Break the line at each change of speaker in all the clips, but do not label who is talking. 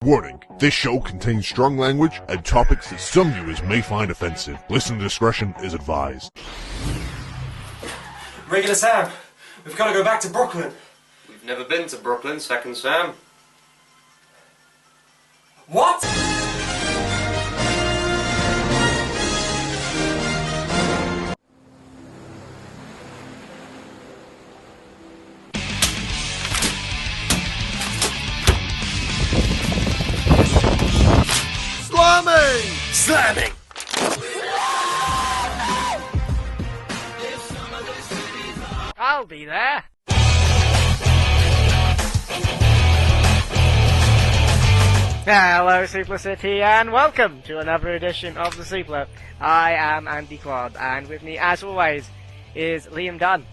Warning, this show contains strong language and topics that some viewers may find offensive. Listener discretion is advised.
Regular Sam, we've got to go back to Brooklyn.
We've never been to Brooklyn, Second Sam.
What?
Slamming!
I'll be there. Hello, Suplah City, and welcome to another edition of the Suplah. I am Andy Quad, and with me, as always, is Liam Dunn.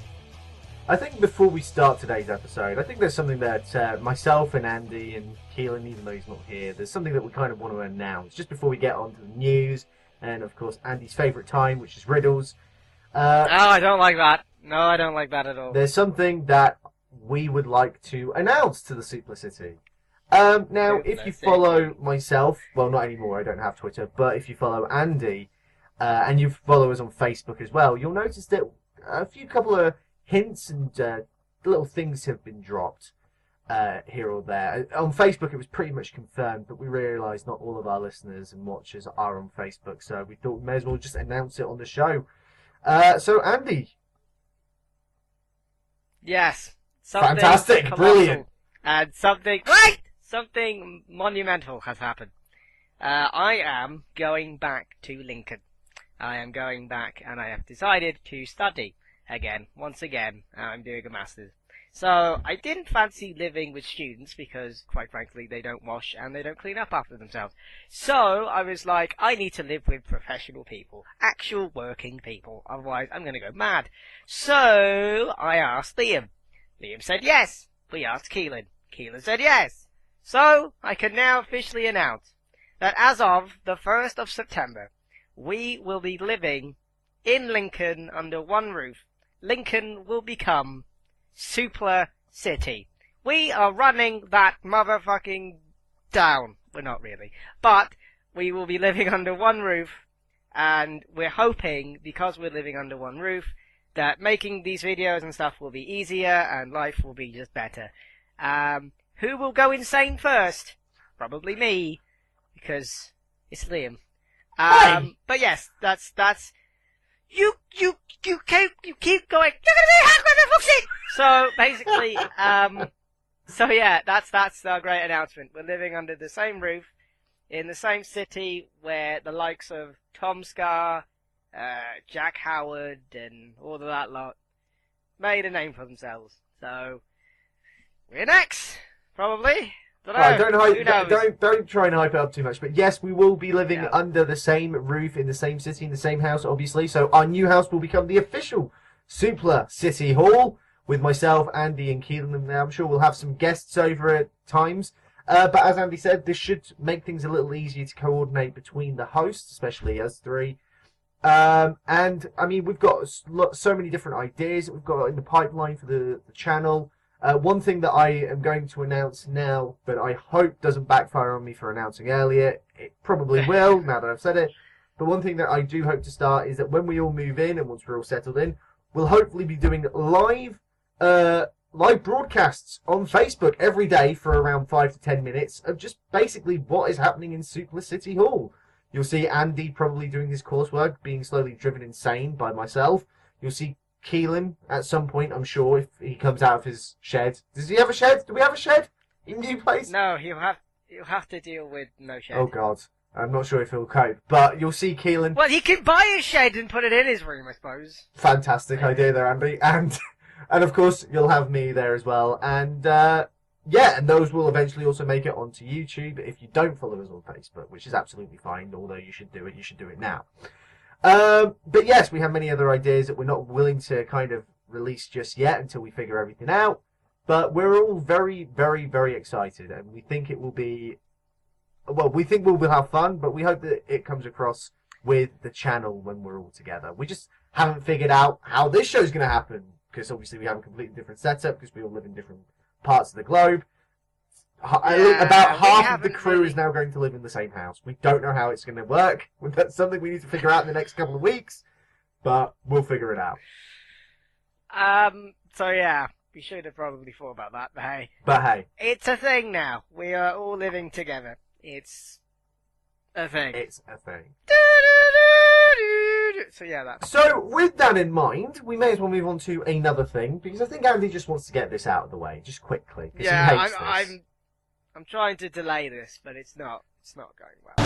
I think before we start today's episode, I think there's something that myself and Andy and Keelan, even though he's not here, there's something that we kind of want to announce just before we get on to the news, and of course Andy's favourite time, which is riddles.
Oh, I don't like that. No, I don't like that at all.
There's something that we would like to announce to the Suplah City. Now, if you follow myself, well, not anymore, I don't have Twitter, but if you follow Andy, and you follow us on Facebook as well, you'll notice that a couple of hints and little things have been dropped here or there. On Facebook, it was pretty much confirmed, but we realised not all of our listeners and watchers are on Facebook, so we thought we may as well just announce it on the show. So, Andy.
Yes. Something
Fantastic.
colossal
Brilliant.
And something monumental has happened. I am going back to Lincoln. I am going back, and I have decided to study. Once again, I'm doing a master's. So, I didn't fancy living with students because, quite frankly, they don't wash and they don't clean up after themselves. So, I was like, I need to live with professional people. Actual working people. Otherwise, I'm gonna go mad. So, I asked Liam. Liam said yes. We asked Keelan. Keelan said yes. So, I can now officially announce that as of the 1st of September, we will be living in Lincoln under one roof. Lincoln will become Suplah City. We are running that motherfucking down. We're not really. But we will be living under one roof, and we're hoping, because we're living under one roof, that making these videos and stuff will be easier and life will be just better. Who will go insane first? Probably me, because it's Liam. But yes, that's You keep going. You're gonna be hacked by the Foxy! So basically, so yeah, that's our great announcement. We're living under the same roof, in the same city where the likes of Tom Scar, Jack Howard, and all of that lot made a name for themselves. So we're next, probably.
Don't try and hype it up too much. But yes, we will be living under the same roof, in the same city, in the same house, obviously. So our new house will become the official Suplah City Hall with myself, Andy, and Keelan. Now I'm sure we'll have some guests over at times. But as Andy said, this should make things a little easier to coordinate between the hosts, especially us three. And I mean, we've got so many different ideas that we've got in the pipeline for the channel. One thing that I am going to announce now, but I hope doesn't backfire on me for announcing earlier, it probably will, now that I've said it, but one thing that I do hope to start is that when we all move in, and once we're all settled in, we'll hopefully be doing live broadcasts on Facebook every day for around 5 to 10 minutes of just basically what is happening in Suplah City Hall. You'll see Andy probably doing his coursework, being slowly driven insane by myself. You'll see Keelan at some point, I'm sure, if he comes out of his shed. Does he have a shed? Do we have a shed in New Place?
No, he'll have to deal with no shed.
Oh God, I'm not sure if he'll cope. But you'll see Keelan.
Well, he can buy a shed and put it in his room, I suppose.
Fantastic idea there, Andy. And of course you'll have me there as well. And and those will eventually also make it onto YouTube if you don't follow us on Facebook, which is absolutely fine. Although you should do it now. But yes, we have many other ideas that we're not willing to kind of release just yet until we figure everything out. But we're all very, very, very excited, and we think it will be, well, we think we'll have fun, but we hope that it comes across with the channel when we're all together. We just haven't figured out how this show's going to happen, because obviously we have a completely different setup, because we all live in different parts of the globe. About half of the crew is now going to live in the same house. We don't know how it's going to work. That's something we need to figure out in the next couple of weeks, but we'll figure it out.
So yeah, we should have probably thought about that,
But hey.
It's a thing now. We are all living together. It's a thing.
It's a thing.
So yeah, that's...
So, with that in mind, we may as well move on to another thing, because I think Andy just wants to get this out of the way, just quickly.
Yeah, I'm trying to delay this, but it's not going well.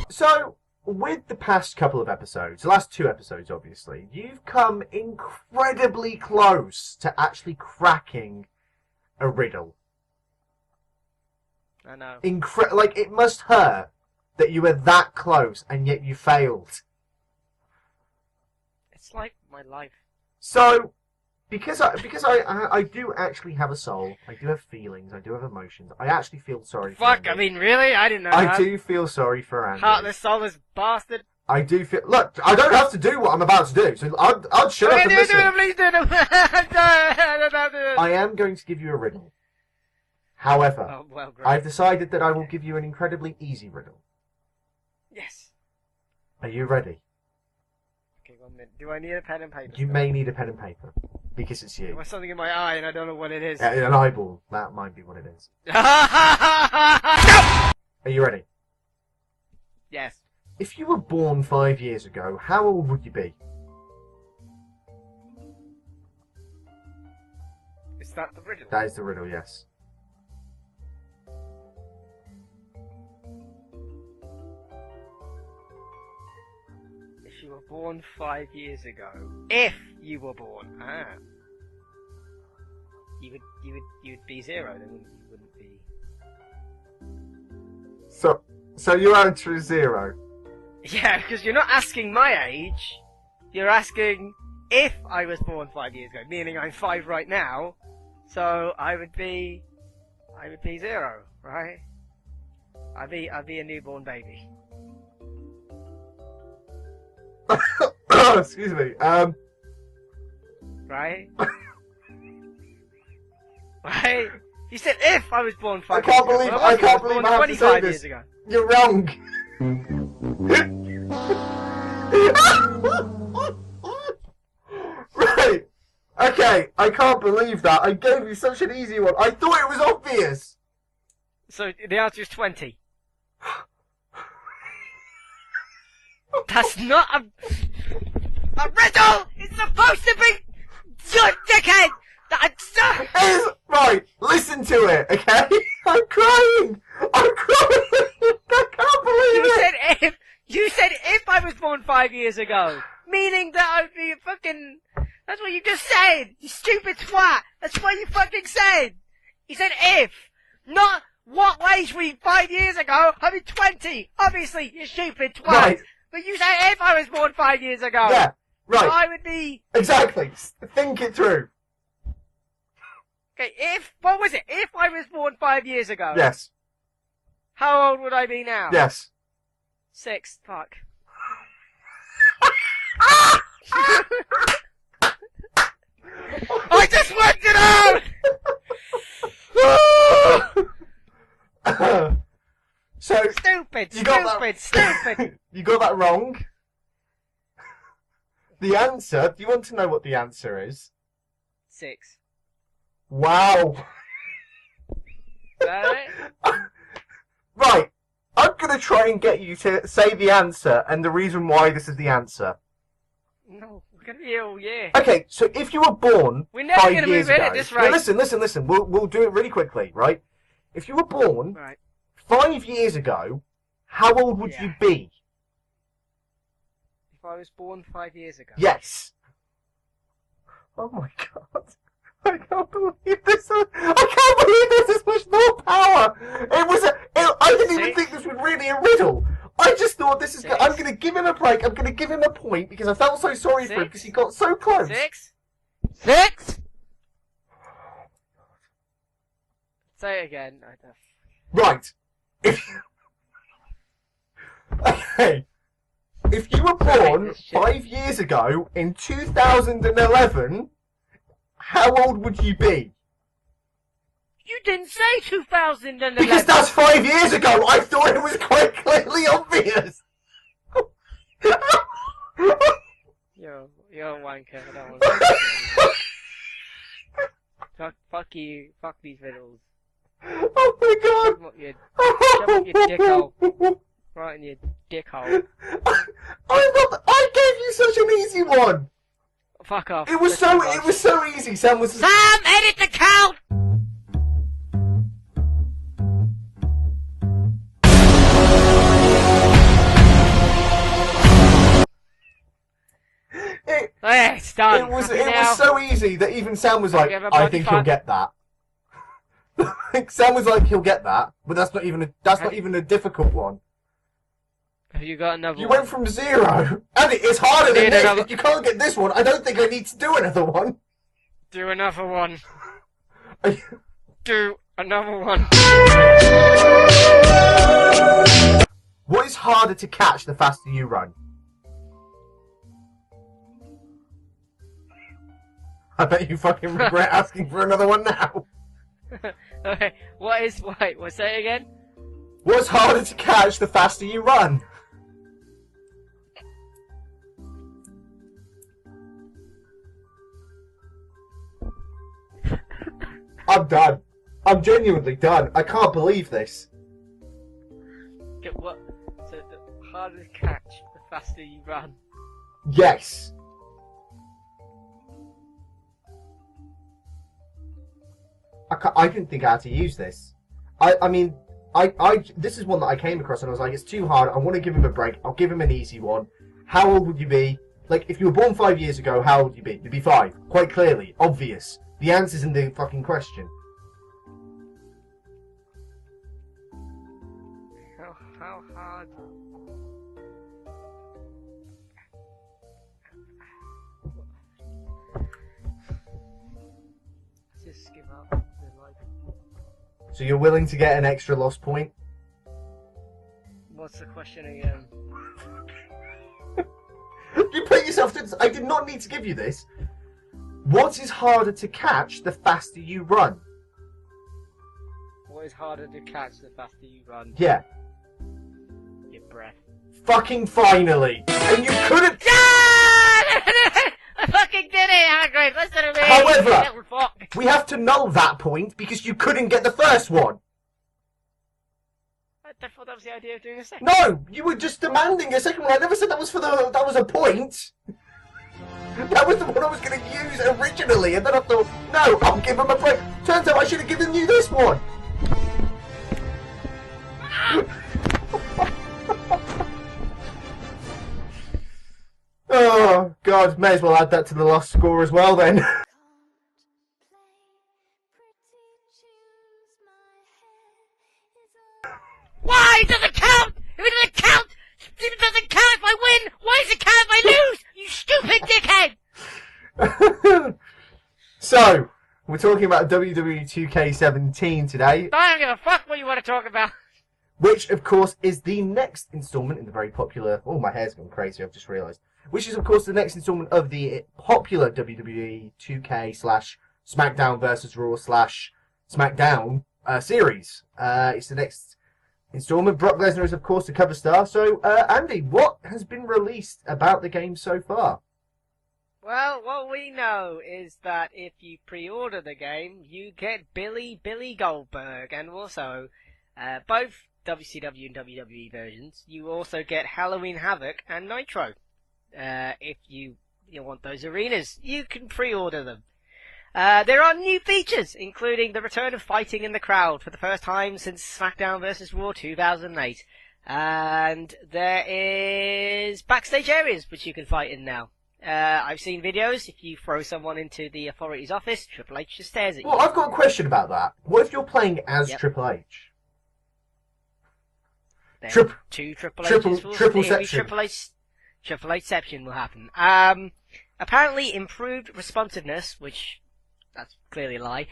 So, with the past couple of episodes, the last 2 episodes obviously, you've come incredibly close to actually cracking a riddle.
I know.
Like, it must hurt that you were that close and yet you failed.
It's like my life.
So, because I do actually have a soul, I do have feelings, I do have emotions, I actually feel sorry for Andy.
I mean, really? I didn't know that.
I do feel sorry for Andy.
Heartless, soulless bastard.
I do feel... Look, I don't have to do what I'm about to do, so I'll shut up and listen.
Please do it.
I am going to give you a riddle. However, I've decided that I will give you an incredibly easy riddle.
Yes.
Are you ready?
Okay, 1 minute. Do I need a pen and paper?
You may need a pen and paper, because it's you.
There's something in my eye and I don't know what it is.
An eyeball. That might be what it is. Are you ready?
Yes.
If you were born 5 years ago, how old would you be?
Is that the riddle?
That is the riddle, yes.
If you were born 5 years ago. If you were born. You'd be 0, then you wouldn't be.
So your answer is 0?
Yeah, because you're not asking my age. You're asking if I was born 5 years ago, meaning I'm 5 right now. So I would be 0, right? I'd be a newborn baby.
Excuse me.
Right? Right? You said if I was born 5
I can't
years
believe
ago.
I can't believe I have to say
25
this.
years ago.
You're wrong. Right. Okay, I can't believe that. I gave you such an easy one. I thought it was obvious.
So the answer is 20. That's not a riddle! It's supposed to be... You dickhead! That's
right, listen to it, okay? I'm crying! I can't believe it!
You said if I was born 5 years ago. Meaning that I'd be a fucking... That's what you just said! You stupid twat! That's what you fucking said! You said if! Not what age were you 5 years ago? I mean 20! Obviously, you stupid twat!
Right.
But you said if I was born 5 years ago!
Yeah, right.
So I would be...
Exactly! Think it through.
Okay, what was it? If I was born 5 years ago?
Yes.
How old would I be now?
Yes.
6. Fuck. I just worked it out!
So
Stupid!
You got that wrong. The answer, do you want to know what the answer is?
6.
Wow.
Is that it?
Right. I'm going to try and get you to say the answer and the reason why this is the answer.
No, we're going to be all year.
Okay, so if you were born
We're never
5
going to
years
move in
ago...
at this rate.
No, listen. We'll do it really quickly, right? If you were born 5 years ago, how old would you be?
If I was born 5 years ago?
Yes. Oh my god. I can't believe this. I can't believe there's this much more power. I didn't even think this was really a riddle. I just thought this is. I'm going to give him a break. I'm going to give him a point because I felt so sorry for him because he got so close.
6? 6? Say it again.
Right. Okay. If you were born 5 years ago in 2011, how old would you be?
You didn't say 2011.
Because that's 5 years ago. I thought it was quite clearly obvious.
You're a wanker. I don't want to. Fuck you. Fuck these riddles.
Oh my god.
Shove up your dick hole. Right in your dick hole.
I gave you such an easy one.
Fuck off.
It was so easy. Sam was.
Sam, edit the count. It's done.
It was so easy that even Sam was like, I think he'll get that. Sam was like, he'll get that, but that's not even a difficult one.
Have you got another one?
You went from 0, and it's harder than this. If you can't get this one, I don't think I need to do another one.
Do another one. Do another one.
What is harder to catch the faster you run? I bet you fucking regret asking for another one now.
Okay, what's that again?
What's harder to catch the faster you run? I'm done. I'm genuinely done. I can't believe this.
Okay, what? So the harder to catch, the faster you run.
Yes. I didn't think I had to use this. I mean, this is one that I came across and I was like, it's too hard. I want to give him a break. I'll give him an easy one. How old would you be? Like, if you were born 5 years ago, how old would you be? You'd be 5. Quite clearly. Obvious. The answer's in the fucking question.
How hard? Just give up.
So you're willing to get an extra loss point?
What's the question again?
You put yourself to... I did not need to give you this. What is harder to catch the faster you run?
What is harder to catch the faster you run?
Yeah.
Your breath.
Fucking finally! And you couldn't...
I fucking did it, Hagrid! Listen to me!
However, we have to null that point because you couldn't get the first one.
I thought that was the idea of doing a second.
No! You were just demanding a second one. I never said that was that was a point. That was the one I was going to use originally, and then I thought, no, I'll give him a break. Turns out I should have given you this one. Oh, God, may as well add that to the lost score as well then.
Why does it count? If it doesn't count, it doesn't count if I win. Why does it count if I lose? You stupid dickhead!
So, we're talking about WWE 2K17 today.
I don't give a fuck what you want to talk about.
Which, of course, is the next installment in the very popular... Oh, my hair's gone crazy, I've just realised. Which is, of course, the next installment of the popular WWE 2K / SmackDown vs. Raw / SmackDown series. It's the next installment. Brock Lesnar is, of course, the cover star. So, Andy, what has been released about the game so far?
Well, what we know is that if you pre-order the game, you get Billy Goldberg, and also both WCW and WWE versions. You also get Halloween Havoc and Nitro. If you want those arenas, you can pre-order them. There are new features, including the return of fighting in the crowd for the first time since SmackDown vs. Raw 2008. And there is backstage areas which you can fight in now. I've seen videos, if you throw someone into the authority's office, Triple H just stares at you.
Well, I've got a question about that. What if you're playing as Triple H?
Two Triple H's Triple Hception will happen. Apparently improved responsiveness, which that's clearly a lie.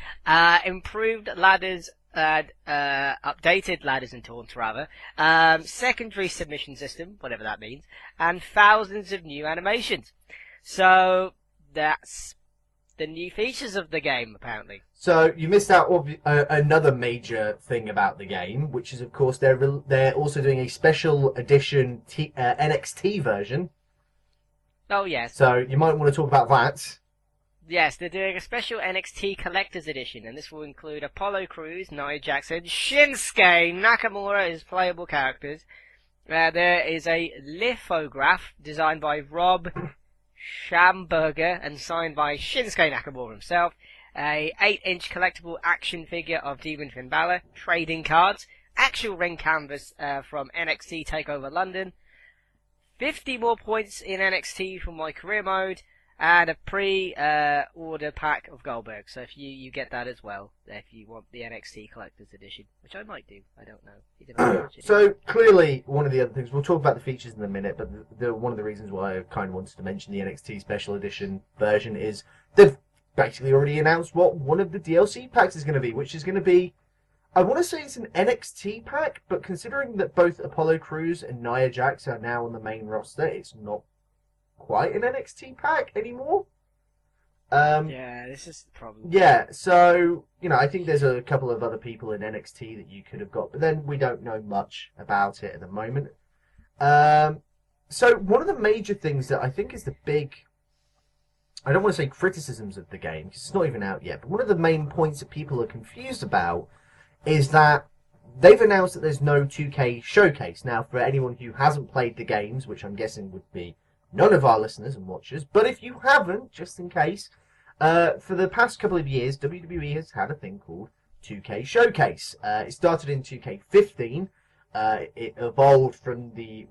Improved ladders, updated ladders and taunts rather. Secondary submission system, whatever that means, and thousands of new animations. So that's the new features of the game, apparently.
So you missed out another major thing about the game, which is, of course, they're also doing a special edition NXT version.
Oh, yes.
So you might want to talk about that.
Yes, they're doing a special NXT Collector's Edition, and this will include Apollo Crews, Nia Jackson, Shinsuke Nakamura as playable characters. There is a lithograph designed by Rob Schamberger and signed by Shinsuke Nakamura himself. A 8-inch collectible action figure of Demon Finn Balor, trading cards, actual ring canvas from NXT TakeOver London, 50 more points in NXT for my career mode, and a pre-order pack of Goldberg. So if you get that as well, if you want the NXT Collector's Edition, which I might do, I don't know.
So clearly, one of the other things, we'll talk about the features in a minute, but one of the reasons why I kind of wanted to mention the NXT Special Edition version is they've basically already announced what one of the DLC packs is going to be, which is going to be, I want to say it's an NXT pack, but considering that both Apollo Crews and Nia Jax are now on the main roster, it's not quite an NXT pack anymore.
Yeah, this is the problem.
Yeah, so, I think there's a couple of other people in NXT that you could have got, but then we don't know much about it at the moment. So one of the major things that I think is the big, I don't want to say criticisms of the game, because it's not even out yet, but one of the main points that people are confused about is that they've announced that there's no 2K showcase. Now, for anyone who hasn't played the games, which I'm guessing would be none of our listeners and watchers, but if you haven't, just in case, for the past couple of years, WWE has had a thing called 2K Showcase. It started in 2K15. It evolved from the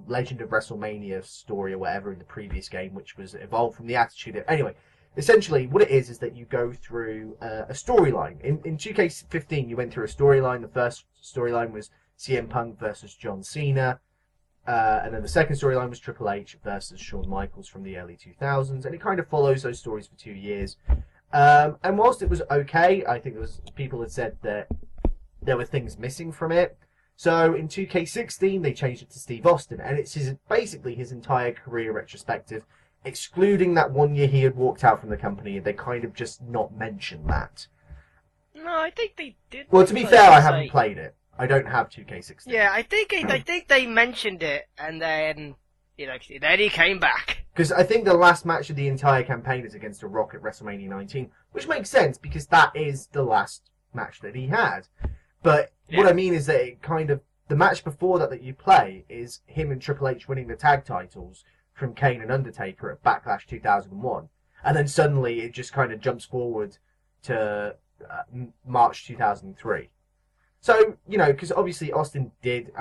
Legend of WrestleMania story or whatever in the previous game, which was evolved from the Attitude. Anyway, essentially, what it is that you go through a storyline. In 2K15, you went through a storyline. The first storyline was CM Punk versus John Cena. And then the second storyline was Triple H versus Shawn Michaels from the early 2000s. And it kind of follows those stories for 2 years. And whilst it was okay, I think people had said that there were things missing from it. So in 2K16, they changed it to Steve Austin. And it's basically his entire career retrospective, excluding that 1 year he had walked out from the company. They kind of just not mentioned that.
No, I think they did.
Well, to be fair, I haven't played it. I don't have 2K16.
Yeah, I think they mentioned it, and then then he came back.
Because I think the last match of the entire campaign is against The Rock at WrestleMania 19, which makes sense because that is the last match that he had. But what I mean is that it kind of the match before that you play is him and Triple H winning the tag titles from Kane and Undertaker at Backlash 2001, and then suddenly it just kind of jumps forward to March 2003. So, because obviously Austin did,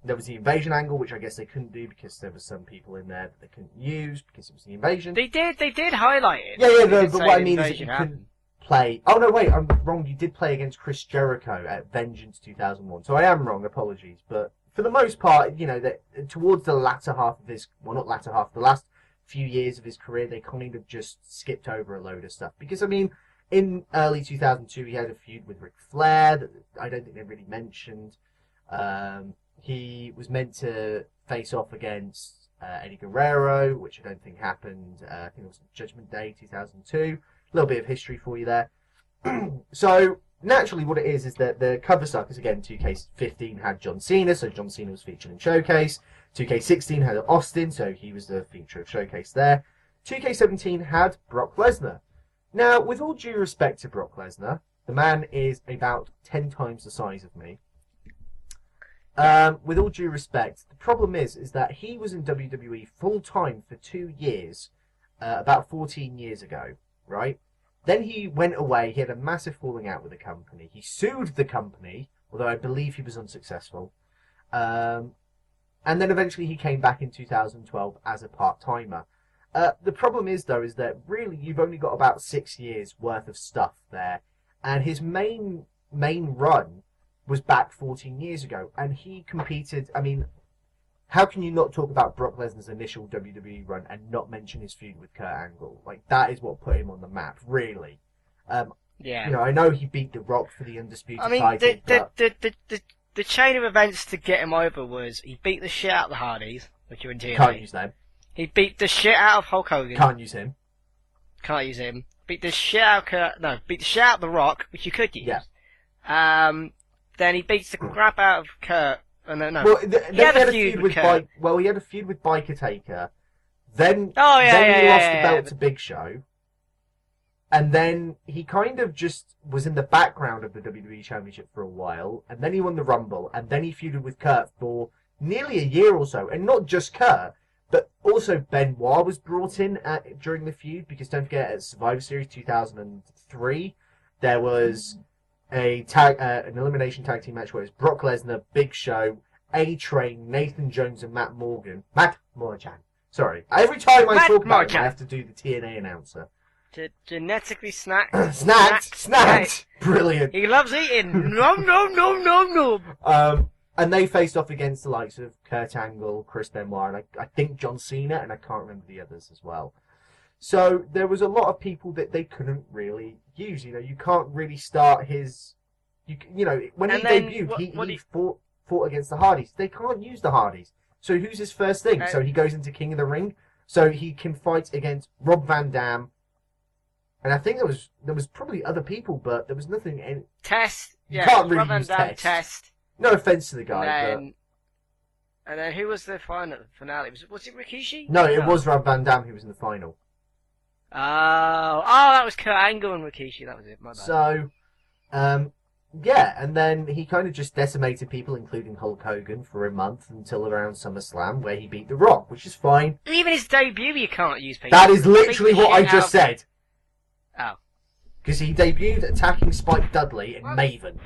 there was the invasion angle, which I guess they couldn't do because there were some people in there that they couldn't use because it was the invasion.
They did highlight it.
Yeah, but what I mean is that you couldn't play... Oh, no, wait, I'm wrong. You did play against Chris Jericho at Vengeance 2001. So I am wrong, apologies. But for the most part, that towards the latter half of his... Well, not latter half, the last few years of his career, they kind of just skipped over a load of stuff. Because, in early 2002, he had a feud with Ric Flair that I don't think they really mentioned. He was meant to face off against Eddie Guerrero, which I don't think happened. I think it was Judgment Day 2002. A little bit of history for you there. So, naturally, what it is that the cover suckers, again, 2K15 had John Cena, so John Cena was featured in Showcase. 2K16 had Austin, so he was the feature of Showcase there. 2K17 had Brock Lesnar. Now, with all due respect to Brock Lesnar, the man is about 10 times the size of me. With all due respect, the problem is that he was in WWE full-time for 2 years, about 14 years ago, right? Then he went away, he had a massive falling out with the company. He sued the company, although I believe he was unsuccessful. And then eventually he came back in 2012 as a part-timer. The problem is, though, is that really you've only got about 6 years worth of stuff there. And his main run was back 14 years ago. And he competed, how can you not talk about Brock Lesnar's initial WWE run and not mention his feud with Kurt Angle? Like, that is what put him on the map, really.
Yeah.
I know he beat The Rock for the Undisputed title.
The chain of events to get him over was he beat the shit out of the Hardys, which are in TNA.
Can't use them.
He beat the shit out of Hulk Hogan.
Can't use him.
Can't use him. Beat the shit out beat the shit out The Rock, which you could use.
Yeah.
Then he beats the crap out of Kurt. No.
Well,
He had a feud with Kurt.
he had a feud with Biker Taker. Then,
he
lost the belt
yeah.
to Big Show. And then he kind of just was in the background of the WWE Championship for a while. And then he won the Rumble. And then he feuded with Kurt for nearly a year or so. And not just Kurt, but also Benoit was brought in during the feud. Because don't forget, at Survivor Series 2003, there was an elimination tag team match where it was Brock Lesnar, Big Show, A-Train, Nathan Jones, and Matt Morgan. Matt Morgan. Sorry. Every time I talk about him, I have to do the TNA announcer.
Genetically snacked.
Snacked! Brilliant.
He loves eating. No.
And they faced off against the likes of Kurt Angle, Chris Benoit, and I think John Cena, and I can't remember the others as well. So there was a lot of people that they couldn't really use. You know, you can't really start his... when he debuted, he fought against the Hardys. They can't use the Hardys. So who's his first thing? So he goes into King of the Ring. So he can fight against Rob Van Dam. And I think there was probably other people, but there was nothing...
Test.
You can't really use
Test.
No offense to the guy,
And then who was the finale? Was it Rikishi?
No, it was Rob Van Dam who was in the final.
Oh, that was Kurt Angle and Rikishi. That was it. My bad.
So, and then he kind of just decimated people, including Hulk Hogan, for a month until around SummerSlam, where he beat The Rock, which is fine.
Even his debut, you can't use people.
That is literally what I just said.
Oh.
Because he debuted attacking Spike Dudley in Maven.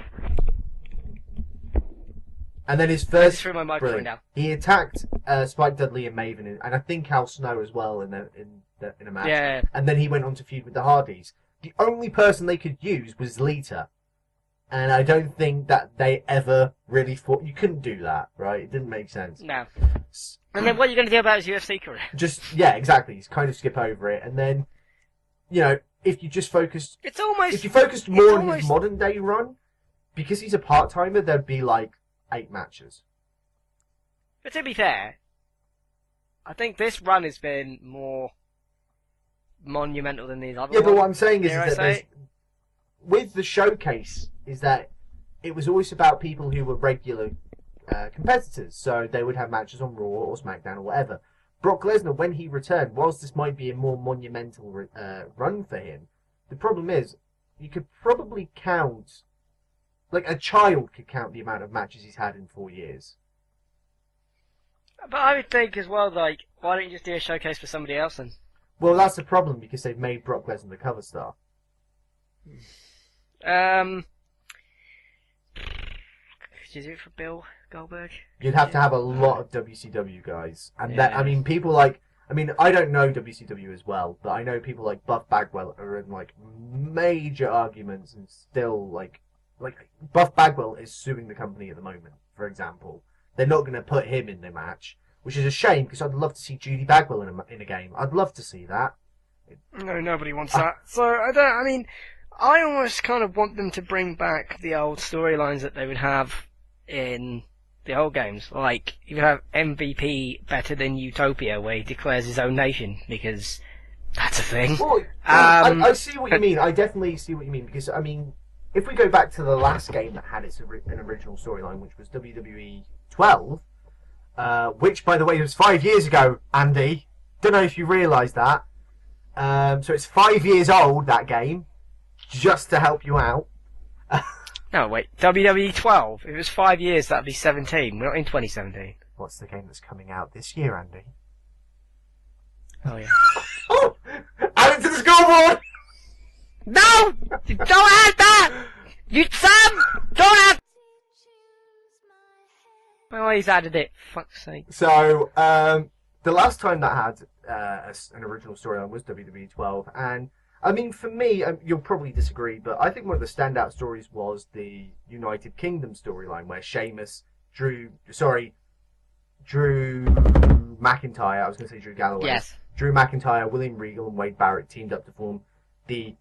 And then his first...
threw my microphone down.
He attacked Spike Dudley in Maven, and I think Al Snow as well in a match.
Yeah.
And then he went on to feud with the Hardys. The only person they could use was Lita. And I don't think that they ever really thought... You couldn't do that, right? It didn't make sense.
No. And then what are you going to do about his UFC career?
Exactly. Just kind of skip over it. And then, if you just focused... If you focused more on his modern day run, because he's a part-timer, there'd be 8 matches.
But to be fair, I think this run has been more monumental than these other ones.
Yeah, but what I'm saying is that with the showcase, is that it was always about people who were regular competitors. So they would have matches on Raw or SmackDown or whatever. Brock Lesnar, when he returned, whilst this might be a more monumental run for him, the problem is, you could probably count... a child could count the amount of matches he's had in 4 years.
But I would think as well, why don't you just do a showcase for somebody else then?
Well, that's the problem, because they've made Brock Lesnar the cover star.
Could you do it for Bill Goldberg?
You'd have to have a lot of WCW guys. And people I don't know WCW as well, but I know people like Buff Bagwell are in, major arguments and still, Buff Bagwell is suing the company at the moment, for example. They're not going to put him in the match, which is a shame because I'd love to see Judy Bagwell in a game. I'd love to see that.
No, nobody wants that. So I almost kind of want them to bring back the old storylines that they would have in the old games. You would have MVP better than Utopia, where he declares his own nation, because that's a thing.
Well, I see what you mean. I definitely see what you mean, because, if we go back to the last game that had an original storyline, which was WWE 12, which, by the way, was 5 years ago, Andy. Don't know if you realise that. So it's 5 years old, that game, just to help you out.
No, wait, WWE 12? If it was 5 years, that'd be 17. We're not in 2017.
What's the game that's coming out this year, Andy?
Oh, yeah.
Oh! Add it to the scoreboard!
No! Don't add that! Sam! Don't add... Oh, he's added it. Fuck's sake.
So, the last time that had an original storyline was WWE 12, and for me, you'll probably disagree, but I think one of the standout stories was the United Kingdom storyline, where Sheamus, Drew McIntyre, I was going to say Drew Galloway.
Yes.
Drew McIntyre, William Regal, and Wade Barrett teamed up to form the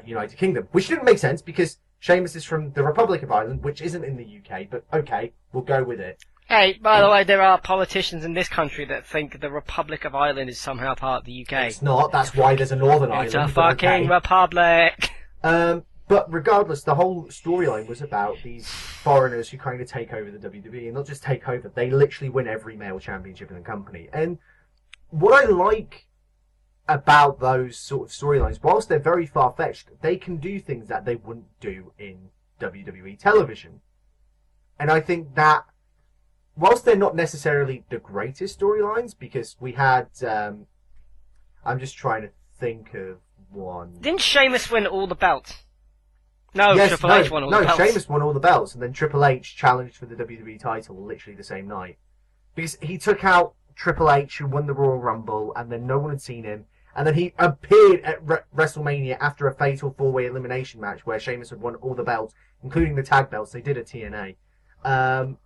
United Kingdom, which didn't make sense because Sheamus is from the Republic of Ireland, which isn't in the UK, but okay, we'll go with it.
Hey, by the way, there are politicians in this country that think the Republic of Ireland is somehow part of the UK.
It's not. That's why there's a Northern Ireland.
It's a fucking republic.
But regardless, the whole storyline was about these foreigners who kind of take over the WWE, and not just take over, they literally win every male championship in the company. And what I like about those sort of storylines, whilst they're very far-fetched, they can do things that they wouldn't do in WWE television. And I think that, whilst they're not necessarily the greatest storylines, because we had, I'm just trying to think of one.
Didn't Sheamus win all the belts? No, yes, Triple H won all the belts.
No, Sheamus won all the belts, and then Triple H challenged for the WWE title literally the same night. Because he took out Triple H, who won the Royal Rumble, and then no one had seen him. And then he appeared at WrestleMania after a fatal four-way elimination match where Sheamus had won all the belts, including the tag belts. They did a TNA. And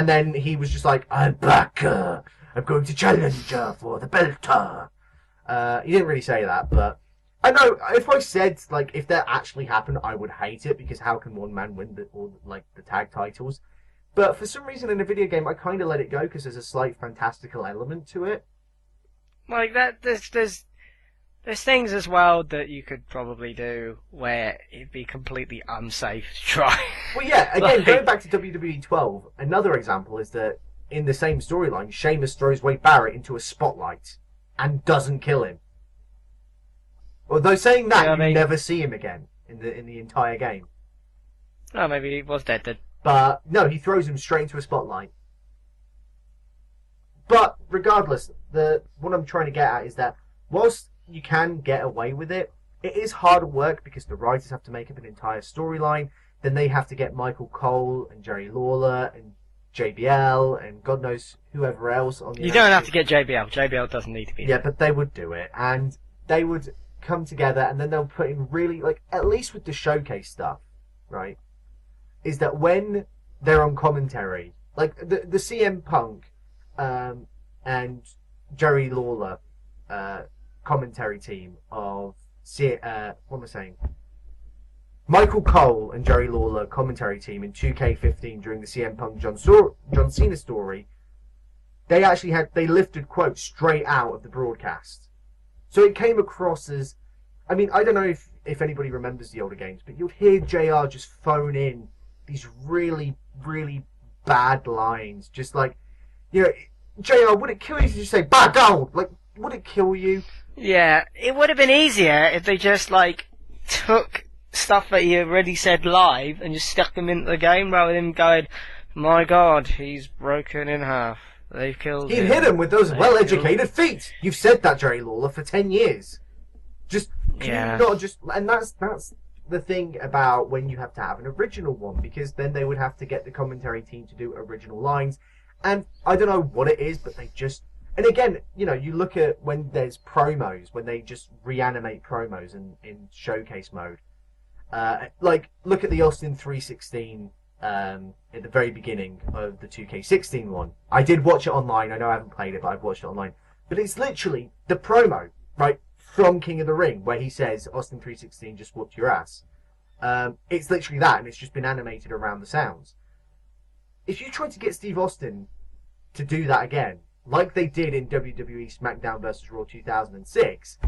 then he was just like, I'm back. I'm going to challenge for the belt. He didn't really say that, but I know if I said, like, if that actually happened, I would hate it, because how can one man win the tag titles? But for some reason in a video game, I kind of let it go because there's a slight fantastical element to it.
Like that, there's things as well that you could probably do where it'd be completely unsafe to try.
Well, yeah, again, going back to WWE 12, another example is that in the same storyline, Sheamus throws Wade Barrett into a spotlight and doesn't kill him. Although saying that, you never see him again in the entire game.
Oh, maybe he was dead then.
But no, he throws him straight into a spotlight. But regardless, what I'm trying to get at is that whilst you can get away with it, it is harder work because the writers have to make up an entire storyline. Then they have to get Michael Cole and Jerry Lawler and JBL and God knows whoever else on the.
You don't have to get JBL. JBL doesn't need to be there.
Yeah, but they would do it, and they would come together, and then they'll put in really, like, at least with the showcase stuff, right? Is that when they're on commentary, like the CM Punk and Jerry Lawler commentary team of what am I saying? Michael Cole and Jerry Lawler commentary team in 2K15 during the CM Punk John Cena story, they lifted quotes straight out of the broadcast. So it came across as, I mean, I don't know if anybody remembers the older games, but you'd hear JR just phone in these really, really bad lines. Just like, you know, JR, would it kill you to just say, "Bad gold"? Like, would it kill you?
Yeah, it would have been easier if they just, like, took stuff that he already said live and just stuck them into the game rather than going, my God, he's broken in half. They've killed him.
He'd hit him with those well-educated feet. You've said that, Jerry Lawler, for 10 years. Just, can you not just, and that's the thing about when you have to have an original one, because then they would have to get the commentary team to do original lines, and I don't know what it is, but they just, and again, you know, you look at when there's promos, when they just reanimate promos in showcase mode, like, look at the Austin 316 at the very beginning of the 2K16 one. I did watch it online. I know I haven't played it, but I've watched it online. But it's literally the promo, right, from King of the Ring, where he says, Austin 316 just whooped your ass. It's literally that, and it's just been animated around the sounds. If you try to get Steve Austin to do that again, like they did in WWE SmackDown vs. Raw 2006,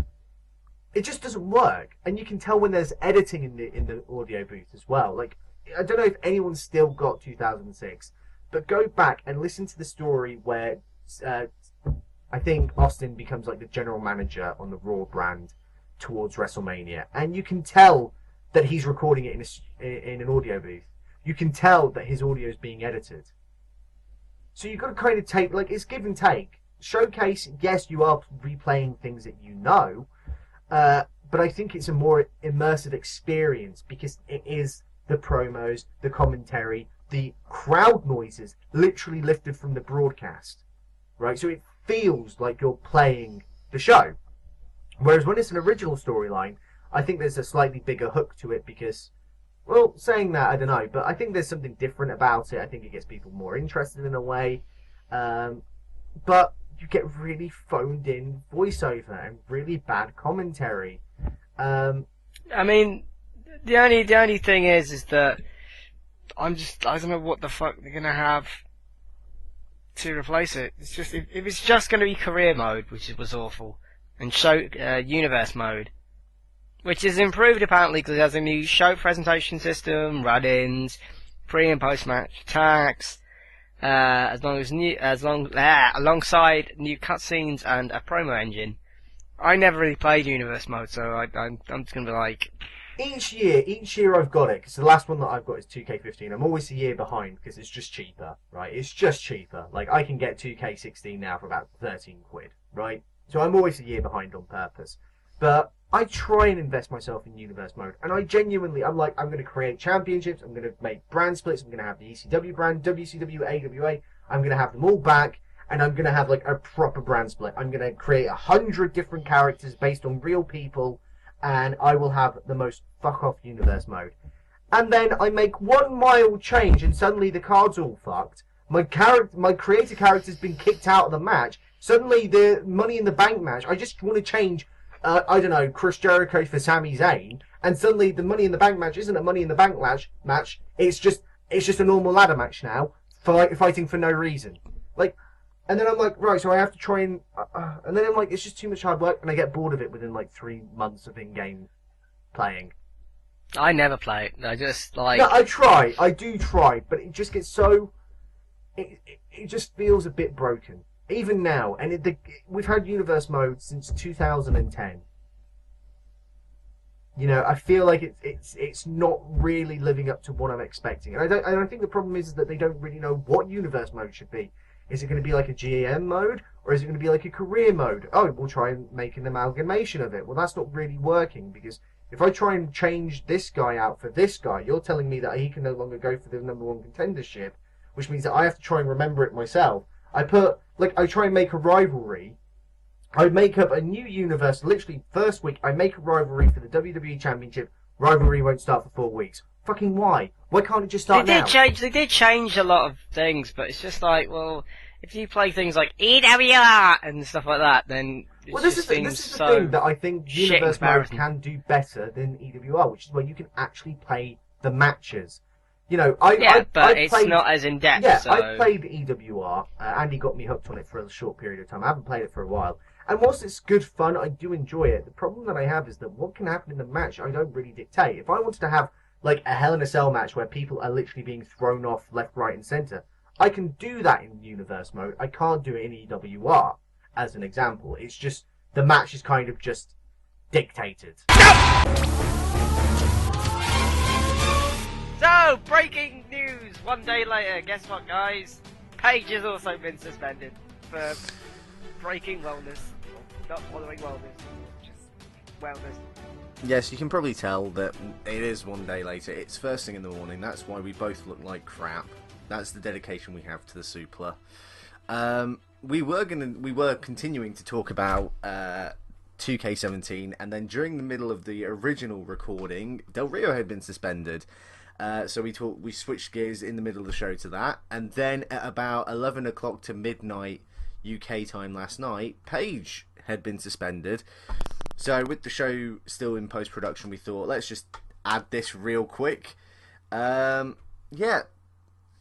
it just doesn't work. And you can tell when there's editing in the audio booth as well. Like, I don't know if anyone's still got 2006, but go back and listen to the story where I think Austin becomes like the general manager on the Raw brand towards WrestleMania, and you can tell that he's recording it in an audio booth. You can tell that his audio is being edited. So you've got to kind of take, like, it's give and take. Showcase, yes, you are replaying things that you know, but I think it's a more immersive experience because it is the promos, the commentary, the crowd noises literally lifted from the broadcast, right? So it feels like you're playing the show. Whereas when it's an original storyline, I think there's a slightly bigger hook to it because, well, saying that, I don't know, but I think there's something different about it. I think it gets people more interested in a way. But you get really phoned in voiceover and really bad commentary.
I mean, the only thing is that I don't know what the fuck they're gonna have to replace it. It's just if it's just going to be career mode, which was awful, and show universe mode, which is improved apparently because it has a new show presentation system, run-ins, pre and post match attacks, alongside new cutscenes and a promo engine. I never really played universe mode, so I'm just gonna be like.
Each year I've got it, because the last one that I've got is 2K15. I'm always a year behind, because it's just cheaper, right? It's just cheaper. Like, I can get 2K16 now for about 13 quid, right? So I'm always a year behind on purpose. But I try and invest myself in universe mode, and I'm going to create championships, I'm going to make brand splits, I'm going to have the ECW brand, WCW, AWA, I'm going to have them all back, and I'm going to have, like, a proper brand split. I'm going to create 100 different characters based on real people, and I will have the most fuck-off universe mode. And then I make one mild change, and suddenly the card's all fucked. My creator character's been kicked out of the match. Suddenly the Money in the Bank match, I just want to change, I don't know, Chris Jericho for Sami Zayn, and suddenly the Money in the Bank match isn't a Money in the Bank match. It's just a normal ladder match now, fighting for no reason. Like, and then I'm like, right, so I have to try and then I'm like, it's just too much hard work, and I get bored of it within like 3 months of in-game playing.
I never play it. I just like.
No, I do try, but it just gets so. It just feels a bit broken, even now. And we've had universe mode since 2010. You know, I feel like it's not really living up to what I'm expecting, and I think the problem is that they don't really know what universe mode should be. Is it going to be like a GM mode, or is it going to be like a career mode? Oh, we'll try and make an amalgamation of it. Well, that's not really working, because if I try and change this guy out for this guy, you're telling me that he can no longer go for the #1 contendership, which means that I have to try and remember it myself. I try and make a rivalry. I make up a new universe. Literally, first week, I make a rivalry for the WWE Championship. Rivalry won't start for 4 weeks. Fucking why? Why can't it just start now?
They did change a lot of things, but it's just like, well, if you play things like EWR and stuff like that, then
this is the thing that I think universe mode can do better than EWR, which is where you can actually play the matches. You know,
it's not as in depth.
Yeah,
so.
I played EWR. Andy got me hooked on it for a short period of time. I haven't played it for a while. And whilst it's good fun, I do enjoy it. The problem that I have is that what can happen in the match, I don't really dictate. If I wanted to have like a Hell in a Cell match where people are literally being thrown off left, right, and centre, I can do that in universe mode. I can't do it in EWR, as an example. It's just the match is kind of just dictated.
So, breaking news! 1 day later, guess what, guys? Paige has also been suspended for breaking wellness, not following wellness, just wellness.
Yes, you can probably tell that it is 1 day later. It's first thing in the morning. That's why we both look like crap. That's the dedication we have to the Suplah. We were continuing to talk about 2K17, and then during the middle of the original recording, Del Rio had been suspended. So we switched gears in the middle of the show to that, and then at about 11 o'clock to midnight UK time last night, Paige had been suspended. So with the show still in post-production, we thought, let's just add this real quick. Yeah,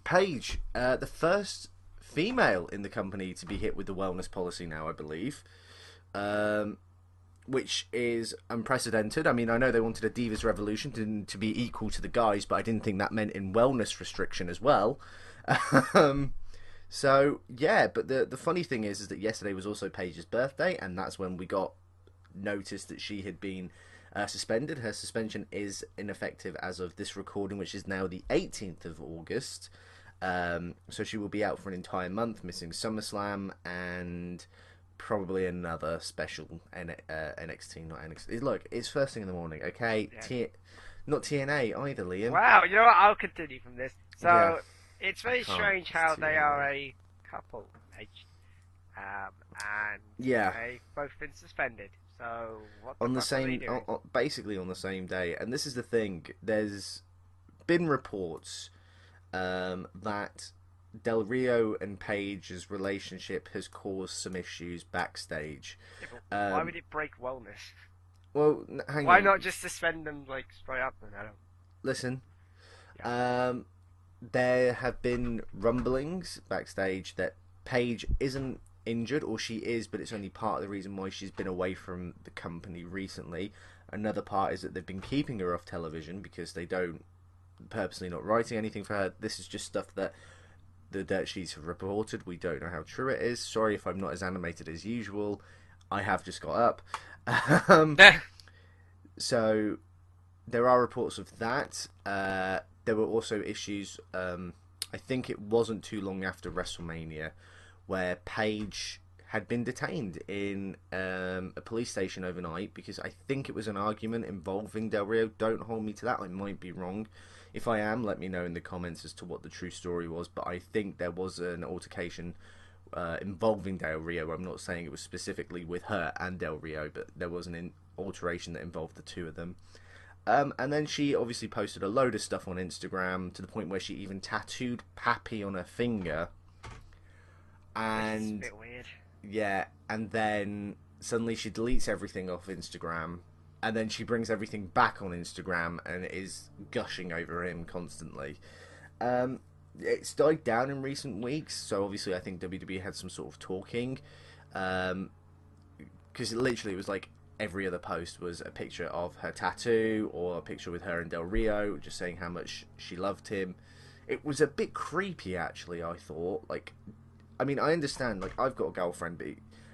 Paige, the first female in the company to be hit with the wellness policy now, I believe. Which is unprecedented. I mean, I know they wanted a Divas Revolution to be equal to the guys, but I didn't think that meant in wellness restriction as well. So, yeah, but the funny thing is that yesterday was also Paige's birthday, and that's when we got noticed that she had been suspended. Her suspension is ineffective as of this recording, which is now the 18th of August. So she will be out for an entire month, missing SummerSlam and probably another special NXT, not NXT. Look, it's first thing in the morning, okay? Yeah. Not TNA either, Liam.
Wow, you know what? I'll continue from this. So,
yeah.
It's very strange how they are a couple, and
yeah,
they've both been suspended. So, what
on the
fuck are they
same,
doing?
basically on the same day. And this is the thing. There's been reports that Del Rio and Paige's relationship has caused some issues backstage.
Yeah, why would it break wellness?
Well, hang on.
Why not just suspend them like straight up? I don't.
Listen.
Yeah.
There have been rumblings backstage that Paige isn't injured, or she is, but it's only part of the reason why she's been away from the company recently. Another part is that they've been keeping her off television because they don't purposely not writing anything for her. This is just stuff that the dirt sheets have reported. We don't know how true it is. Sorry if I'm not as animated as usual. I have just got up. So there are reports of that. There were also issues, I think it wasn't too long after WrestleMania, where Paige had been detained in a police station overnight because I think it was an argument involving Del Rio. Don't hold me to that, I might be wrong. If I am, let me know in the comments as to what the true story was, but I think there was an altercation involving Del Rio. I'm not saying it was specifically with her and Del Rio, but there was an alteration that involved the two of them. And then she obviously posted a load of stuff on Instagram to the point where she even tattooed Pappy on her finger. And
It's a bit weird.
yeah, and then suddenly she deletes everything off Instagram, and then she brings everything back on Instagram and is gushing over him constantly. It's died down in recent weeks, so obviously I think WWE had some sort of talking, because literally it was like every other post was a picture of her tattoo or a picture with her and Del Rio just saying how much she loved him. It was a bit creepy, actually, I thought. Like, I mean, I understand, like, I've got a girlfriend,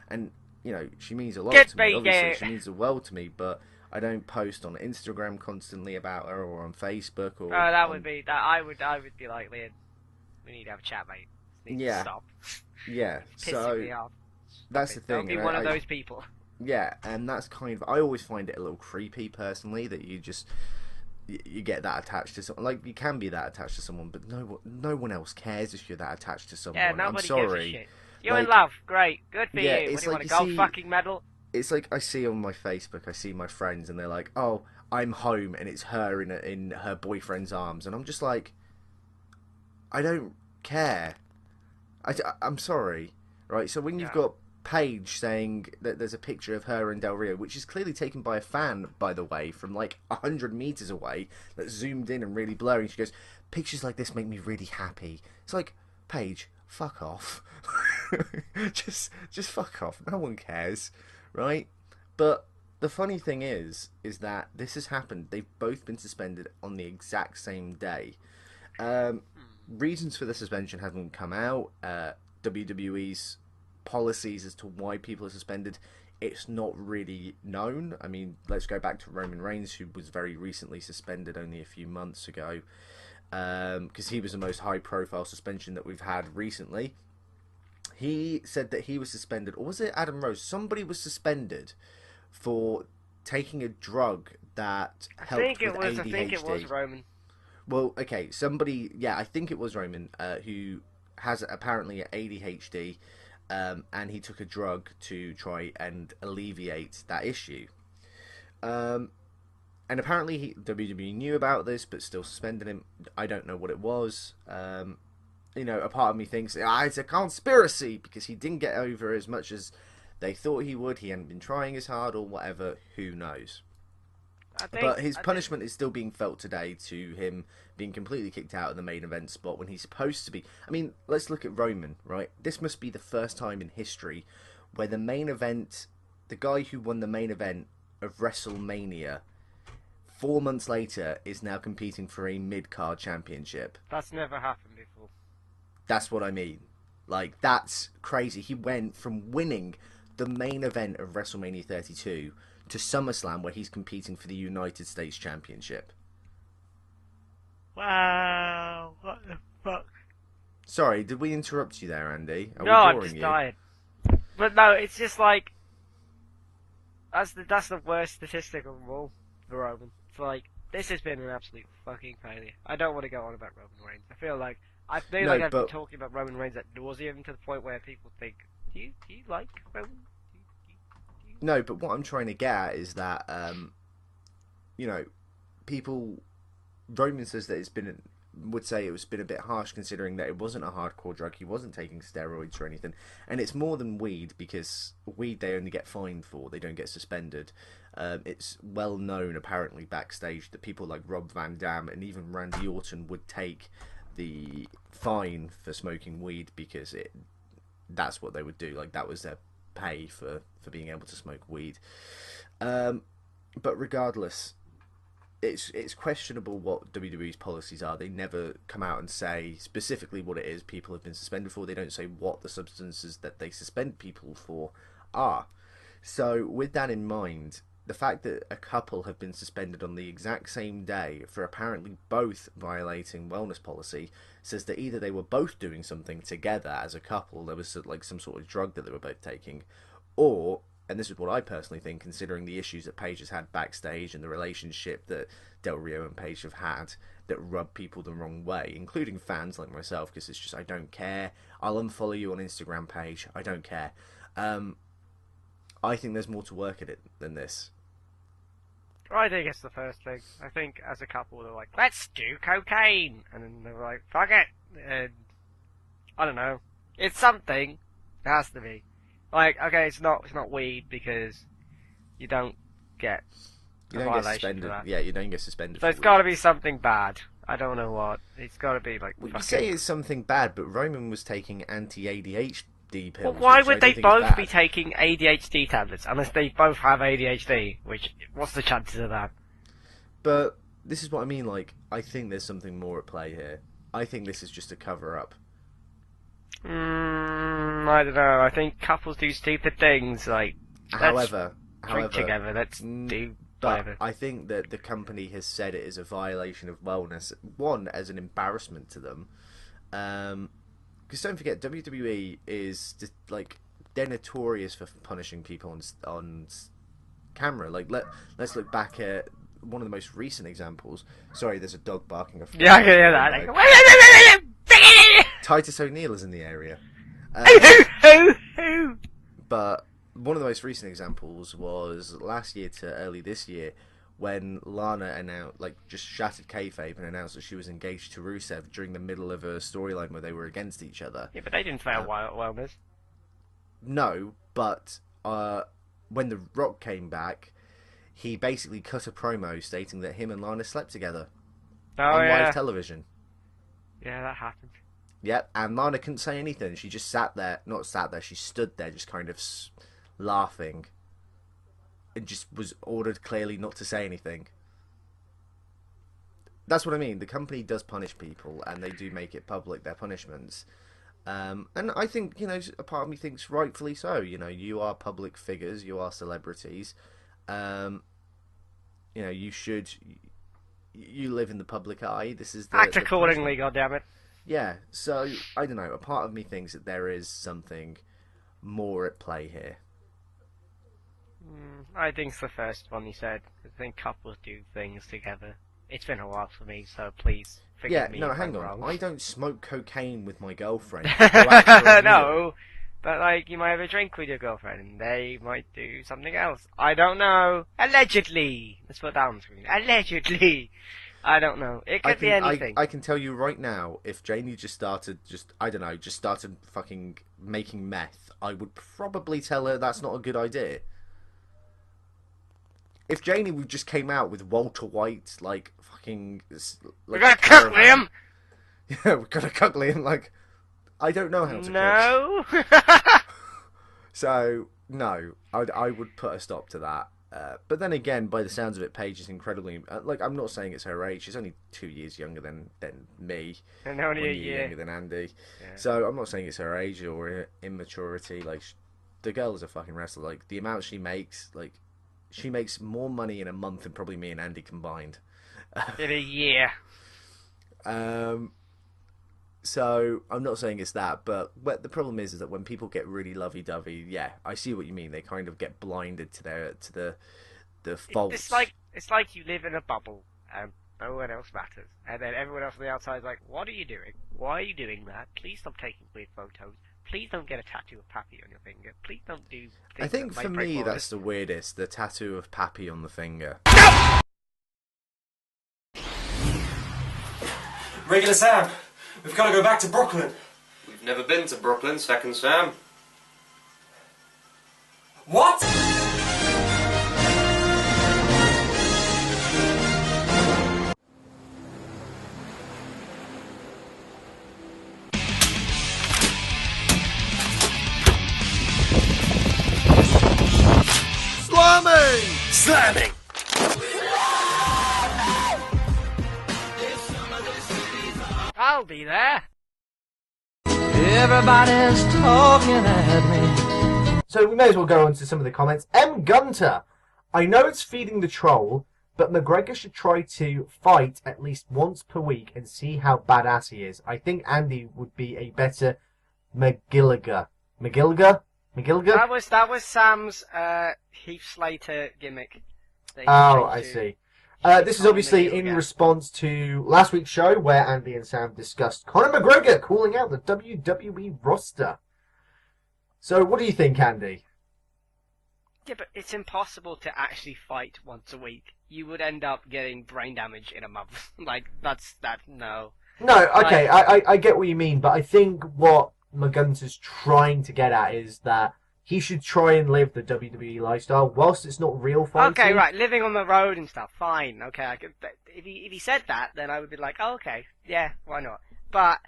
and, you know, she means a lot to me, obviously, she means the world to me, but I don't post on Instagram constantly about her, or on Facebook, or...
Oh, that would be, that I would be like, Liam, we need to have a chat, mate. This needs to stop.
Yeah,
Pissing
so,
me off.
that's the thing.
Don't be one of those people.
Yeah, and that's kind of... I always find it a little creepy, personally, that you just... You get that attached to someone. Like, you can be that attached to someone, but no one else cares if you're that attached to someone.
Yeah, nobody
I'm sorry.
gives a shit. You're in love. Great. Good for
yeah,
you. What
it's
do you
like
want, a
you
gold fucking medal?
It's like I see on my Facebook, I see my friends, and they're like, oh, I'm home, and it's her in her boyfriend's arms. And I'm just like, I don't care. I'm sorry. Right, so when you've got Paige saying that there's a picture of her and Del Rio, which is clearly taken by a fan, by the way, from like 100 meters away, that's zoomed in and really blurry, and she goes, pictures like this make me really happy. It's like, Paige, fuck off. just fuck off. No one cares, right? But the funny thing is that this has happened. They've both been suspended on the exact same day. Reasons for the suspension haven't come out. WWE's policies as to why people are suspended, it's not really known. I mean, let's go back to Roman Reigns, who was very recently suspended only a few months ago, because he was the most high-profile suspension that we've had recently. He said that he was suspended, or was it Adam Rose? Somebody was suspended for taking a drug that helped with ADHD.
I think it was Roman.
Well, okay, somebody, I think it was Roman, who has apparently ADHD, and he took a drug to try and alleviate that issue. And apparently WWE knew about this, but still suspended him. I don't know what it was. You know, a part of me thinks, it's a conspiracy, because he didn't get over as much as they thought he would. He hadn't been trying as hard, or whatever. Who knows? But his punishment is still being felt today, to him being completely kicked out of the main event spot when he's supposed to be. I mean, let's look at Roman, right? This must be the first time in history where the main event, the guy who won the main event of WrestleMania, 4 months later, is now competing for a mid-card championship.
That's never happened before.
That's what I mean. Like, that's crazy. He went from winning the main event of WrestleMania 32 to SummerSlam, where he's competing for the United States Championship.
Wow, what the fuck?
Sorry, did we interrupt you there, Andy?
No, I'm just tired. But no, it's just like, that's the worst statistic of them all for Roman. It's like, this has been an absolute fucking failure. I don't want to go on about Roman Reigns. I feel like I've been talking about Roman Reigns at nauseam, to the point where people think, do you like Roman?
No, but what I'm trying to get at is that, you know, Roman says that would say it's been a bit harsh, considering that it wasn't a hardcore drug, he wasn't taking steroids or anything, and it's more than weed, because weed they only get fined for, they don't get suspended. It's well known, apparently, backstage, that people like Rob Van Dam and even Randy Orton would take the fine for smoking weed, because that's what they would do. Like, that was their pay for being able to smoke weed. But regardless, it's questionable what WWE's policies are. They never come out and say specifically what it is people have been suspended for. They don't say what the substances that they suspend people for are. So with that in mind, the fact that a couple have been suspended on the exact same day for apparently both violating wellness policy says that either they were both doing something together as a couple, there was like some sort of drug that they were both taking, or, and this is what I personally think, considering the issues that Paige has had backstage and the relationship that Del Rio and Paige have had that rub people the wrong way, including fans like myself, because it's just, I don't care. I'll unfollow you on Instagram, Paige. I don't care. I think there's more to work at it than this.
I think it's the first thing. I think as a couple they're like, let's do cocaine, and then they're like, fuck it. And I don't know. It's something. It has to be. Like, okay, it's not weed because you don't get
You don't get suspended. Yeah, you don't get suspended.
So it's got to be something bad. I don't know what. It's got to be like.
Well, you say it's something bad, but Roman was taking anti-ADHD pills.
Well, why would they both be taking ADHD tablets unless they both have ADHD? What's the chances of that?
But this is what I mean. Like, I think there's something more at play here. I think this is just a cover-up.
I don't know. I think couples do stupid things. Like,
however,
drink together. Let's do.
But
whatever.
I think that the company has said it is a violation of wellness. One, as an embarrassment to them. Because don't forget, WWE is just, like, they're notorious for punishing people on camera. Like, let's look back at one of the most recent examples. Sorry, there's a dog barking.
Yeah, I can hear that.
Titus O'Neil is in the area. But one of the most recent examples was last year to early this year, when Lana announced, like, just shattered kayfabe and announced that she was engaged to Rusev during the middle of a storyline where they were against each other.
Yeah, but they didn't fail wellness.
No, but when The Rock came back, he basically cut a promo stating that him and Lana slept together on live television.
Yeah, that happened.
Yep, and Lana couldn't say anything. She just she stood there just kind of laughing. And just was ordered clearly not to say anything. That's what I mean. The company does punish people, and they do make it public, their punishments. And I think, you know, a part of me thinks rightfully so. You know, you are public figures, you are celebrities. You know, you live in the public eye. This is
act accordingly, goddammit.
Yeah, so, I don't know. A part of me thinks that there is something more at play here.
I think it's the first one you said. I think couples do things together. It's been a while for me, so please forgive me.
Yeah, no,
if
hang
I'm
on.
wrong.
I don't smoke cocaine with my girlfriend.
No, but like you might have a drink with your girlfriend, and they might do something else. I don't know. Allegedly. Let's put that on the screen. Allegedly. I don't know. It could be anything.
I can tell you right now, if Janie just started fucking making meth, I would probably tell her that's not a good idea. If Janie just came out with Walter White, like, fucking... Like,
we're gonna cook Liam!
Yeah, we're gonna cook Liam, like... I don't know how to cook.
No!
So, no. I would put a stop to that. But then again, by the sounds of it, Paige is incredibly... like, I'm not saying it's her age. She's only 2 years younger than me.
And only
1
a
year
year
younger than Andy.
Yeah.
So, I'm not saying it's her age or immaturity. Like, the girl is a fucking wrestler. Like, the amount she makes, like... She makes more money in a month than probably me and Andy combined.
In a year.
So, I'm not saying it's that, but the problem is that when people get really lovey-dovey, yeah, I see what you mean. They kind of get blinded to the faults.
It's like you live in a bubble, and no one else matters. And then everyone else on the outside is like, what are you doing? Why are you doing that? Please stop taking weird photos. Please don't get a tattoo of Pappy on your finger. Please don't do things
I think
that
for
might break
me
my
that's the weirdest, the tattoo of Pappy on the finger.
Regular Sam, we've got to go back to Brooklyn.
We've never been to Brooklyn, second Sam.
What?
slamming!
I'll be there.
Everybody's talking at me.
So we may as well go on to some of the comments. M. Gunter. I know it's feeding the troll, but McGregor should try to fight at least once per week and see how badass he is. I think Andy would be a better McGilligan. McGilligan?
That was Sam's Heath Slater gimmick.
Oh, I see. This is obviously in response to last week's show where Andy and Sam discussed Conor McGregor calling out the WWE roster. So what do you think, Andy?
Yeah, but it's impossible to actually fight once a week. You would end up getting brain damage in a month. No.
No, okay, I get what you mean, but I think what McGunter's trying to get at is that he should try and live the WWE lifestyle, whilst it's not real fighting.
Okay, right, living on the road and stuff, fine. Okay, if he said that, then I would be like, oh, okay, yeah, why not? But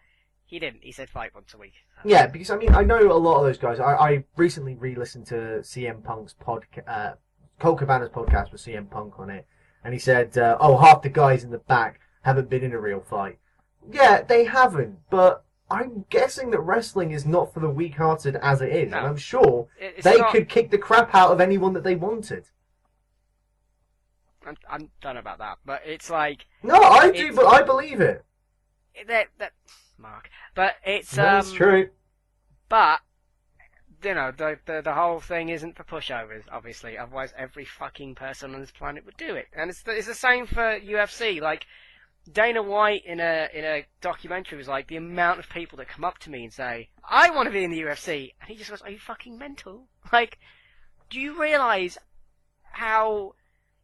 he didn't. He said fight once a week.
Yeah, because I mean, I know a lot of those guys. I recently re-listened to CM Punk's podcast, Colt Cabana's podcast with CM Punk on it, and he said, half the guys in the back haven't been in a real fight. Yeah, they haven't, but I'm guessing that wrestling is not for the weak-hearted as it is,
No.
and I'm sure they could kick the crap out of anyone that they wanted.
I don't know about that, but it's like...
No, I do, but I believe it.
Mark. But it's...
That's true.
But, you know, the whole thing isn't for pushovers, obviously. Otherwise, every fucking person on this planet would do it. And it's the same for UFC. Like, Dana White in a documentary was like, the amount of people that come up to me and say, I want to be in the UFC. And he just goes, are you fucking mental? Like, do you realise how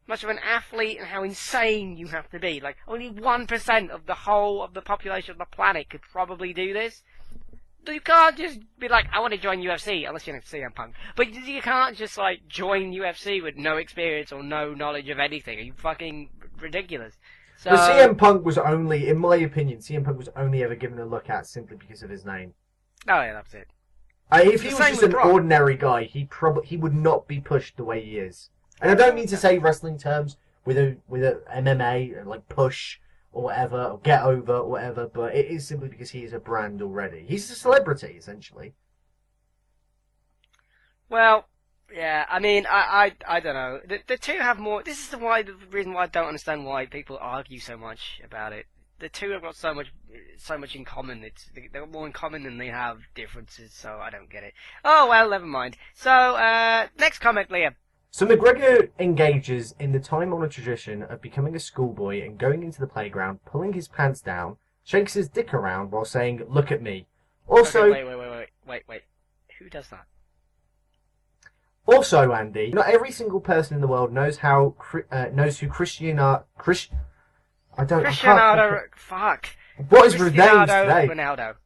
much of an athlete and how insane you have to be? Like, only 1% of the whole of the population of the planet could probably do this. You can't just be like, I want to join UFC, unless you're CM Punk. But you can't just, like, join UFC with no experience or no knowledge of anything. Are you fucking ridiculous? So,
But CM Punk was only, in my opinion, CM Punk was only ever given a look at simply because of his name.
oh yeah, that's it.
If he was
same
just
with
an
Brock.
ordinary guy, he would not be pushed the way he is. And I don't mean to say wrestling terms with a MMA, like push or whatever, or get over or whatever, but it is simply because he is a brand already. He's a celebrity, essentially.
Well, yeah, I mean, I don't know. The two have more. This is the reason why I don't understand why people argue so much about it. The two have got so much in common. They've got more in common than they have differences. So I don't get it. Oh well, never mind. So next comment, Liam.
So McGregor engages in the time-honoured tradition of becoming a schoolboy and going into the playground, pulling his pants down, shakes his dick around while saying, "Look at me." Also,
Okay, wait. Who does that?
Also, Andy, not every single person in the world knows who Cristiano
Fuck.
What is his name
Cristiano
today?
Ronaldo.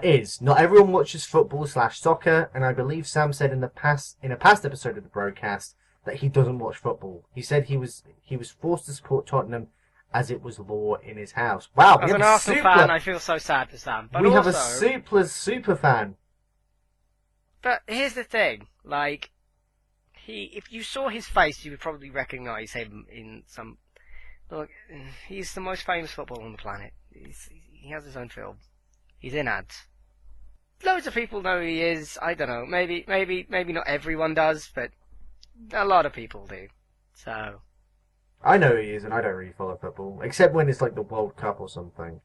Is not everyone watches football/soccer, and I believe Sam said in a past episode of the broadcast that he doesn't watch football. He said he was forced to support Tottenham as it was law in his house. Wow,
As an Arsenal fan, I feel so sad for Sam. But
we
also,
have a Suplah super fan.
But here's the thing, like, if you saw his face, you would probably recognise him in some. Look, he's the most famous footballer on the planet. He has his own film. He's in ads. Loads of people know who he is. I don't know. Maybe not everyone does, but a lot of people do. So.
I know who he is, and I don't really follow football, except when it's like the World Cup or something.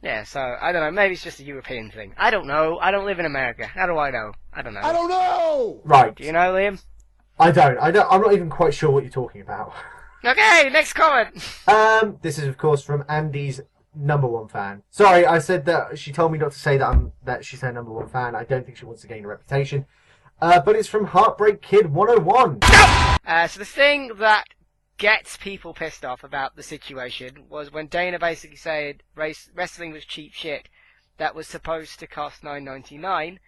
Yeah, so, I don't know, maybe it's just a European thing. I don't know, I don't live in America. How do I know? I don't know.
Right.
Do you know, Liam?
I don't. I'm not even quite sure what you're talking about.
Okay, next comment!
This is, of course, from Andy's #1 fan. Sorry, I said that she told me not to say that she's her #1 fan. I don't think she wants to gain a reputation. But it's from Heartbreak Kid 101.
So the thing that gets people pissed off about the situation was when Dana basically said wrestling was cheap shit that was supposed to cost $9.99.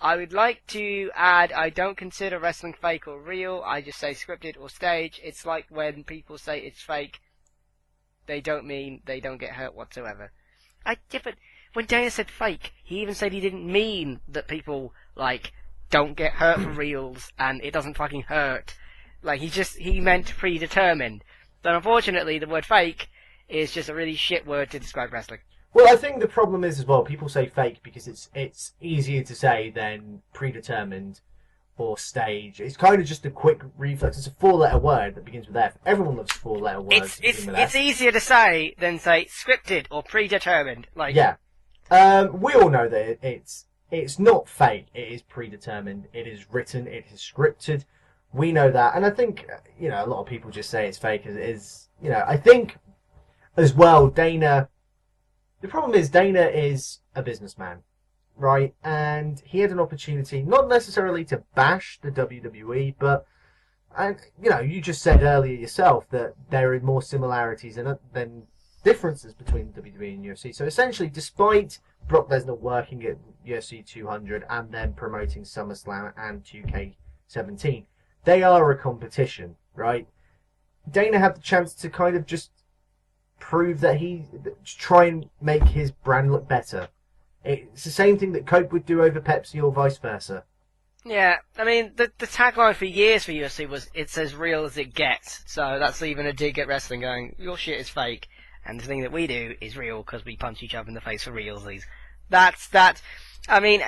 I would like to add, I don't consider wrestling fake or real. I just say scripted or stage. It's like when people say it's fake, they don't mean they don't get hurt whatsoever. But when Dana said fake, he even said he didn't mean that people, like, don't get hurt for reals and it doesn't fucking hurt. Like, he meant predetermined. But unfortunately, the word fake is just a really shit word to describe wrestling.
Well, I think the problem is as well, people say fake because it's easier to say than predetermined or stage. It's kind of just a quick reflex. It's a 4-letter word that begins with F. Everyone loves 4-letter words.
It's easier to say than say scripted or predetermined. Like,
yeah. We all know that it's not fake. It is predetermined. It is written. It is scripted. We know that, and I think a lot of people just say it's fake. As it is, I think as well, Dana. The problem is Dana is a businessman, right? And he had an opportunity, not necessarily to bash the WWE, but you just said earlier yourself that there are more similarities than differences between WWE and UFC. So essentially, despite Brock Lesnar working at UFC 200 and then promoting SummerSlam and 2K17, they are a competition, right? Dana had the chance to kind of just prove that try and make his brand look better. It's the same thing that Coke would do over Pepsi or vice versa.
Yeah, I mean, the tagline for years for UFC was, it's as real as it gets. So that's even a dig at wrestling going, your shit is fake, and the thing that we do is real because we punch each other in the face for realsies. I mean,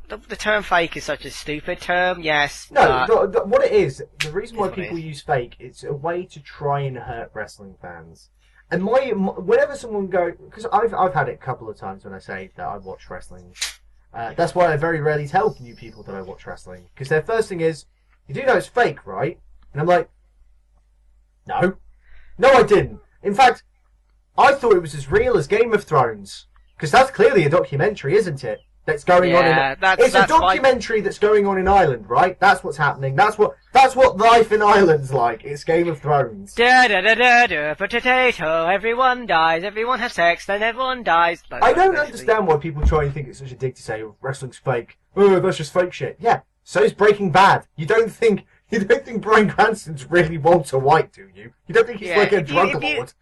the term fake is such a stupid term, yes.
No, what it is, the reason why people use fake, it's a way to try and hurt wrestling fans. And whenever someone because I've had it a couple of times when I say that I watch wrestling. That's why I very rarely tell new people that I watch wrestling. Because their first thing is, you do know it's fake, right? And I'm like, no. No, I didn't. In fact, I thought it was as real as Game of Thrones. Because that's clearly a documentary, isn't it? That's going on it's a documentary that's going on in Ireland, right? That's what's happening. That's what life in Ireland's like. It's Game of Thrones.
Potato, everyone dies, everyone has sex, then everyone dies.
I don't understand why people try and think it's such a dig to say, oh, wrestling's fake. Oh, that's just fake shit. Yeah, so is Breaking Bad. You don't think Bryan Cranston's really Walter White, do you? You don't think he's like a drug lord?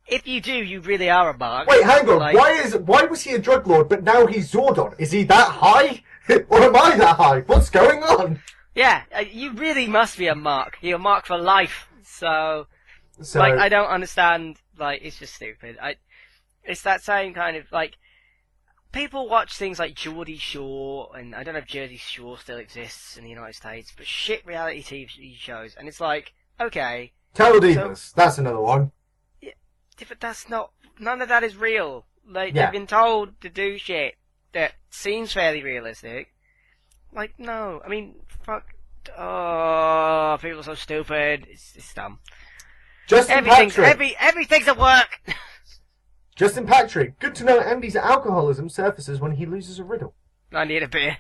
If you do, you really are a mark.
Wait, hang on. Why was he a drug lord, but now he's Zordon? Is he that high? Or am I that high? What's going on?
Yeah, you really must be a mark. You're a mark for life. So I don't understand. It's just stupid. It's that same kind of, people watch things like Geordie Shore, and I don't know if Jersey Shore still exists in the United States, but shit reality TV shows, and it's like, okay.
Total Divas, that's another one.
But that's none of that is real. They've been told to do shit that seems fairly realistic. No, I mean, fuck. Oh, people are so stupid. It's dumb. Everything's at work.
Justin Patrick, good to know Andy's alcoholism surfaces when he loses a riddle.
I need a beer.